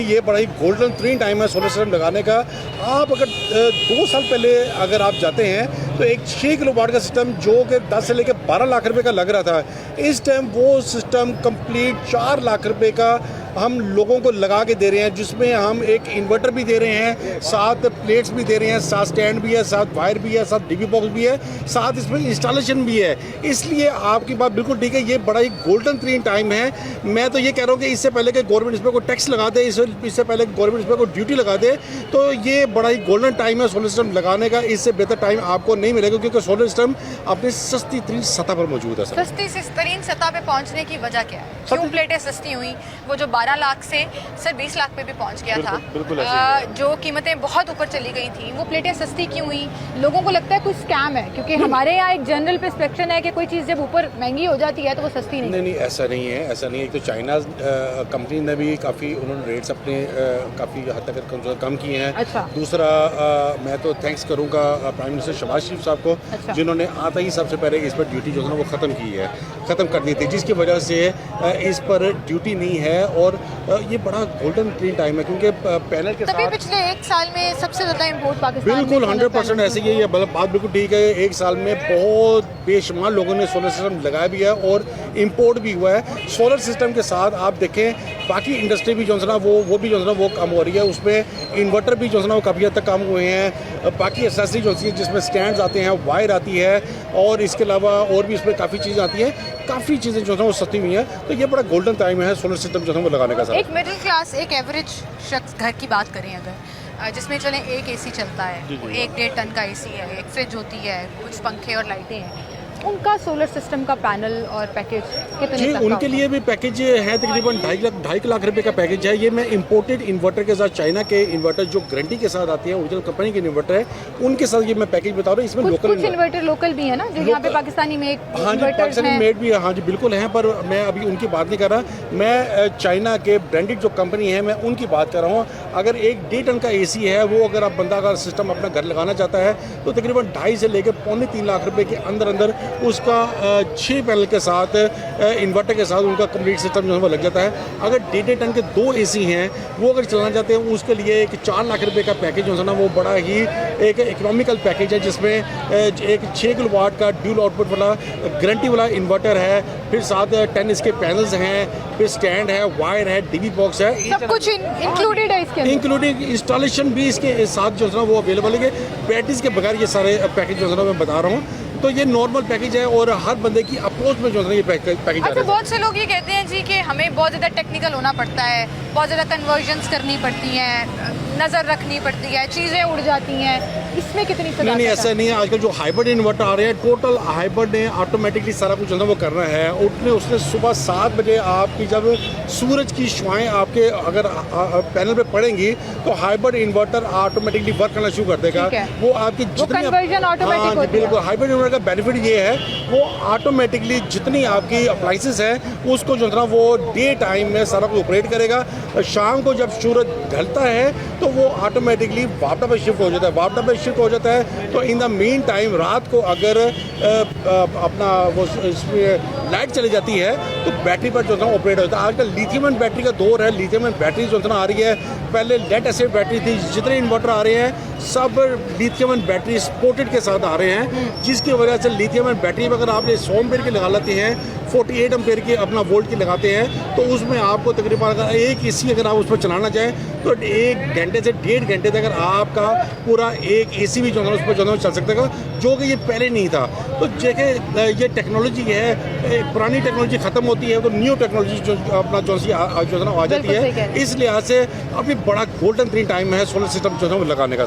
ये बड़ा ही golden ट्रीन time है सोलर सिस्टम लगाने का। आप अगर 2 साल पहले अगर आप जाते हैं तो एक 6 किलोवाट का सिस्टम जो कि 10 से लेकर 12 लाख रुपए का लग रहा था, इस टाइम वो सिस्टम कंप्लीट 4 लाख रुपए का हम लोगों को लगा के दे रहे हैं, जिसमें हम एक इन्वर्टर भी दे रहे हैं, साथ प्लेट्स भी दे रहे हैं, साथ स्टैंड भी है, साथ वायर भी है, साथ डीबी बॉक्स भी है, साथ इसमें इंस्टॉलेशन भी है। इसलिए आपकी बात बिल्कुल ठीक है, ये बड़ा ही गोल्डन ट्रीन टाइम है। मैं तो ये कह रहा हूँ कि इससे पहले कि गवर्नमेंट इस पर कोई टैक्स लगा दे, इससे पहले गवर्नमेंट इस पर कोई ड्यूटी लगा दे, तो ये बड़ा ही गोल्डन टाइम है सोलर सिस्टम लगाने का। इससे बेहतर टाइम आपको नहीं मिलेगा, क्योंकि सोलर सिस्टम अपनी सस्ती तरीन सतह पर मौजूद है। सस्ती तरीन सतह पे पहुंचने की वजह क्या है? क्यों प्लेटें सस्ती हुई? वो जो 12 लाख से सर 20 लाख पे भी पहुंच गया था, जो कीमतें बहुत ऊपर चली गई थी, वो प्लेटें सस्ती क्यों हुई? लोगों को लगता है कोई स्कैम है, क्योंकि हमारे यहाँ एक जनरल परसेप्शन है कि कोई चीज़ जब ऊपर महंगी हो जाती है तो वो सस्ती नहीं। ऐसा नहीं है, ऐसा नहीं है। एक तो चाइना कंपनी ने भी काफ़ी उन्होंने रेट्स अपने काफ़ी हद तक कम किए हैं। अच्छा। दूसरा मैं तो थैंक्स करूँगा प्राइम मिनिस्टर शहबाज शरीफ साहब को। अच्छा। जिन्होंने आता ही सबसे पहले इस पर ड्यूटी जो है ना वो ख़त्म कर दी थी, जिसकी वजह से इस पर ड्यूटी नहीं है। और ये बड़ा गोल्डन ट्रीन टाइम है, क्योंकि पैनल के तभी पिछले 1 साल में सबसे ज़्यादा इम्पोर्ट पाकिस्तान बिल्कुल 100% ऐसे ही है। बात बिल्कुल ठीक है। 1 साल में बहुत बेशुमार लोगों ने सोलर सिस्टम लगाया भी है और इम्पोर्ट भी हुआ है। सोलर सिस्टम के साथ आप देखें बाकी इंडस्ट्री भी जो है ना वो भी जो है ना वो कम हो रही है। उसमें इन्वर्टर भी जो है ना वो काफ़ी हद तक कम हुए हैं। बाकी एक्सेसरी जो है जिसमें स्टैंड्स आते हैं, वायर आती है, और इसके अलावा और भी इसमें काफ़ी चीज़ें आती हैं, काफ़ी चीज़ें जो है वो सस्ती हुई हैं। तो ये बड़ा गोल्डन टाइम है सोलर सिस्टम जो है वो लगाने का। एक मिडिल क्लास, एक एवरेज शख्स घर की बात करें अगर, जिसमें चलें एक एसी चलता है, 1-1.5 टन का एसी है, एक फ्रिज होती है, कुछ पंखे और लाइटें हैं, उनका सोलर सिस्टम का पैनल और पैकेज कितने जी तक उनके लिए भी पैकेज है तकरीबन 2.5 लाख रुपए का पैकेज है। ये मैं इंपोर्टेड इन्वर्टर के साथ, चाइना के इन्वर्टर जो गारंटी के साथ आती है, ओरिजिनल कंपनी के इन्वर्टर है, उनके साथ ये मैं पैकेज बता रहा हूँ। इसमें कुछ इन्वर्टर लोकल भी है ना, जो यहाँ पे पाकिस्तानी मेड, हाँ जी, पाकिस्तानी मेड भी है, हाँ जी बिल्कुल हैं, पर मैं अभी उनकी बात नहीं कर रहा। मैं चाइना के ब्रांडेड जो कंपनी है मैं उनकी बात कर रहा हूँ। अगर 1.5 टन का एसी है, वो अगर आप बंदा अगर सिस्टम अपना घर लगाना चाहता है तो तकरीबन 2.5 से लेकर 2.25 लाख रुपए के अंदर उसका 6 पैनल के साथ इन्वर्टर के साथ उनका कंप्लीट सिस्टम जो है वो लग जाता है। अगर 1.5 टन के 2 एसी हैं, वो अगर चलाना चाहते हैं, उसके लिए एक 4 लाख रुपए का पैकेज जो है ना वो बड़ा ही एक इकोनॉमिकल पैकेज है, जिसमें एक 6 किलोवाट का ड्यूल आउटपुट वाला गारंटी वाला इन्वर्टर है, फिर साथ 10 इसके पैनल्स हैं, फिर स्टैंड है, वायर है, डीबी बॉक्स है, सब कुछ इंक्लूडेड है इसके अंदर, इंक्लूडिंग इंस्टॉलेशन भी इसके साथ जो है ना वो अवेलेबल है। बैटरीज के बगैर ये सारे पैकेज जो है ना मैं बता रहा हूँ। तो ये नॉर्मल पैकेज है और हर बंदे की अप्रोच में जो है ये पैकेज अच्छा, बहुत से लोग ये कहते हैं जी कि हमें बहुत ज़्यादा टेक्निकल होना पड़ता है, बहुत ज़्यादा कन्वर्जन्स करनी पड़ती हैं, नज़र रखनी पड़ती है, चीज़ें उड़ जाती हैं, इसमें कितनी सलाह? नहीं ऐसा नहीं है। आजकल जो हाइब्रिड इन्वर्टर आ रहे हैं, टोटल हाइब्रिड ने ऑटोमेटिकली सारा कुछ जो है वो करना है। उसने सुबह 7 बजे आपकी जब सूरज की शुआएं आपके अगर पैनल पे पड़ेंगी तो हाइब्रिड इन्वर्टर ऑटोमेटिकली वर्क करना शुरू कर देगा। वो आपकी कन्वर्जन ऑटोमेटिक होती है। बिल्कुल, हाइब्रिड इन्वर्टर का बेनिफिट ये है, वो ऑटोमेटिकली जितनी आपकी अप्लाइंसेस हैं उसको जो है ना वो डे टाइम में सारा कुछ ऑपरेट करेगा। शाम को जब सूरज ढलता है तो वो ऑटोमेटिकली वापटा पे शिफ्ट हो जाता है। वापटा पे शिफ्ट हो जाता है तो इन द मीन टाइम रात को अगर अपना वो लाइट चली जाती है तो बैटरी पर जो है ना ऑपरेट होता है। आजकल लिथियम आयन बैटरी का दौर है, लिथियम आयन बैटरी जो है ना आ रही है। पहले लेड एसिड बैटरी थी, जितने इन्वर्टर आ रहे हैं सब लिथियम आयन बैटरी सपोर्टेड के साथ आ रहे हैं, जिसकी वजह से लिथियम आयन बैटरी में अगर आप 100 एम्पेयर की लगा लेते हैं, 48 एम्पेयर की अपना वोल्ट की लगाते हैं, तो उसमें आपको तकरीबन अगर एक एसी अगर आप उस पर चलाना चाहें तो 1 घंटे से 1.5 घंटे तक अगर आपका पूरा एक एसी भी जो है उस पर जो है चल सकता है, जो कि ये पहले नहीं था। तो देखें ये टेक्नोलॉजी है, पुरानी टेक्नोलॉजी ख़त्म होती है तो न्यू टेक्नोलॉजी जो अपना जो है ना आ जाती है। इस लिहाज से अभी बड़ा गोल्डन ट्रीन टाइम है सोलर सिस्टम जो है वो लगाने का।